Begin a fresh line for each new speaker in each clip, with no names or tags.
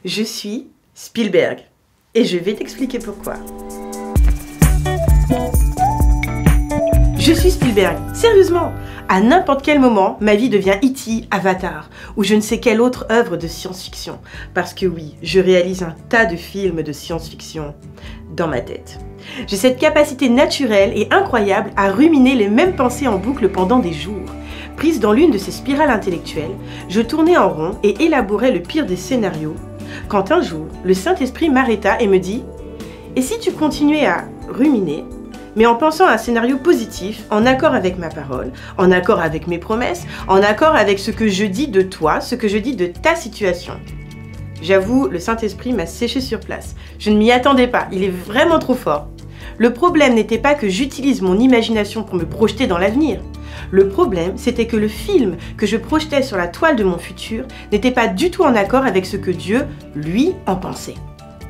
Je suis Spielberg et je vais t'expliquer pourquoi. Je suis Spielberg, sérieusement. À n'importe quel moment, ma vie devient E.T., Avatar ou je ne sais quelle autre œuvre de science-fiction. Parce que oui, je réalise un tas de films de science-fiction dans ma tête. J'ai cette capacité naturelle et incroyable à ruminer les mêmes pensées en boucle pendant des jours. Prise dans l'une de ces spirales intellectuelles, je tournais en rond et élaborais le pire des scénarios, quand un jour, le Saint-Esprit m'arrêta et me dit « Et si tu continuais à ruminer, mais en pensant à un scénario positif, en accord avec ma parole, en accord avec mes promesses, en accord avec ce que je dis de toi, ce que je dis de ta situation ?» J'avoue, le Saint-Esprit m'a séché sur place. Je ne m'y attendais pas, il est vraiment trop fort. Le problème n'était pas que j'utilise mon imagination pour me projeter dans l'avenir. Le problème, c'était que le film que je projetais sur la toile de mon futur n'était pas du tout en accord avec ce que Dieu, lui, en pensait.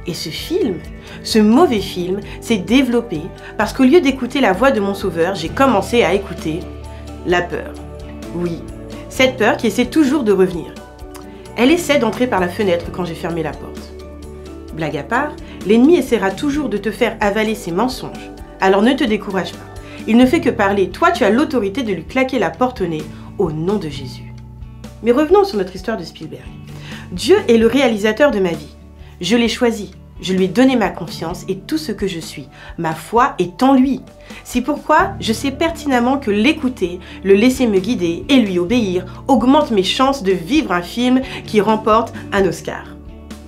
Et ce film, ce mauvais film, s'est développé parce qu'au lieu d'écouter la voix de mon sauveur, j'ai commencé à écouter la peur. Oui, cette peur qui essaie toujours de revenir. Elle essaie d'entrer par la fenêtre quand j'ai fermé la porte. Blague à part, l'ennemi essaiera toujours de te faire avaler ses mensonges. Alors ne te décourage pas. Il ne fait que parler. Toi, tu as l'autorité de lui claquer la porte au nez au nom de Jésus. Mais revenons sur notre histoire de Spielberg. Dieu est le réalisateur de ma vie. Je l'ai choisi. Je lui ai donné ma confiance et tout ce que je suis. Ma foi est en lui. C'est pourquoi je sais pertinemment que l'écouter, le laisser me guider et lui obéir augmente mes chances de vivre un film qui remporte un Oscar.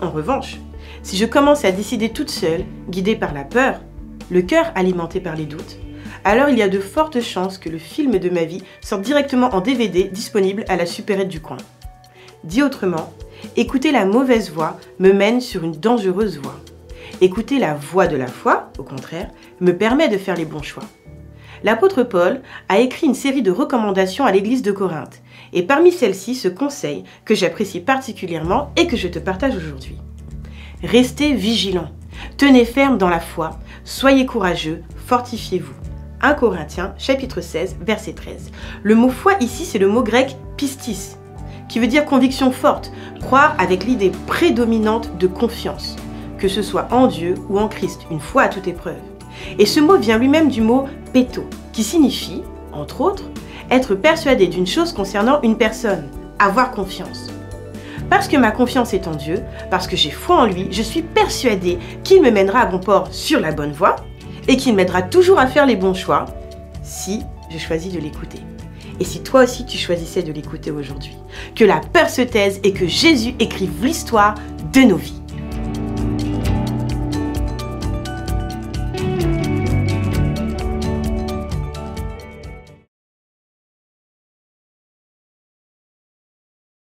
En revanche, si je commence à décider toute seule, guidée par la peur, le cœur alimenté par les doutes, alors il y a de fortes chances que le film de ma vie sorte directement en DVD disponible à la supérette du coin. Dit autrement, écouter la mauvaise voix me mène sur une dangereuse voie. Écouter la voix de la foi, au contraire, me permet de faire les bons choix. L'apôtre Paul a écrit une série de recommandations à l'église de Corinthe, et parmi celles-ci, ce conseil que j'apprécie particulièrement et que je te partage aujourd'hui. Restez vigilants, tenez ferme dans la foi, soyez courageux, fortifiez-vous. 1 Corinthiens, chapitre 16, verset 13. Le mot foi ici, c'est le mot grec pistis, qui veut dire conviction forte, croire avec l'idée prédominante de confiance, que ce soit en Dieu ou en Christ, une foi à toute épreuve. Et ce mot vient lui-même du mot péto, qui signifie, entre autres, être persuadé d'une chose concernant une personne, avoir confiance. Parce que ma confiance est en Dieu, parce que j'ai foi en lui, je suis persuadée qu'il me mènera à bon port sur la bonne voie et qu'il m'aidera toujours à faire les bons choix si je choisis de l'écouter. Et si toi aussi tu choisissais de l'écouter aujourd'hui, que la peur se taise et que Jésus écrive l'histoire de nos vies.